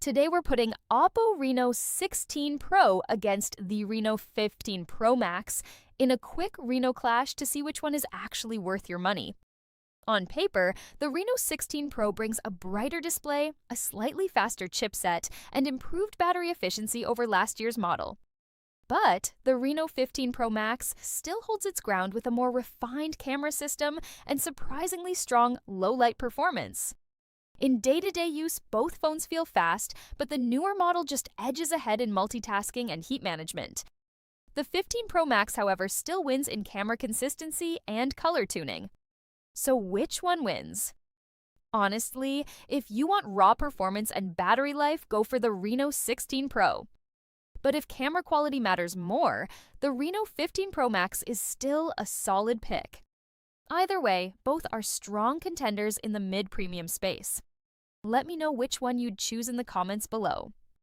Today we're putting Oppo Reno 16 Pro against the Reno 15 Pro Max in a quick Reno clash to see which one is actually worth your money. On paper, the Reno 16 Pro brings a brighter display, a slightly faster chipset, and improved battery efficiency over last year's model. But the Reno 15 Pro Max still holds its ground with a more refined camera system and surprisingly strong low-light performance. In day-to-day use, both phones feel fast, but the newer model just edges ahead in multitasking and heat management. The 15 Pro Max, however, still wins in camera consistency and color tuning. So which one wins? Honestly, if you want raw performance and battery life, go for the Reno 16 Pro. But if camera quality matters more, the Reno 15 Pro Max is still a solid pick. Either way, both are strong contenders in the mid-premium space. Let me know which one you'd choose in the comments below.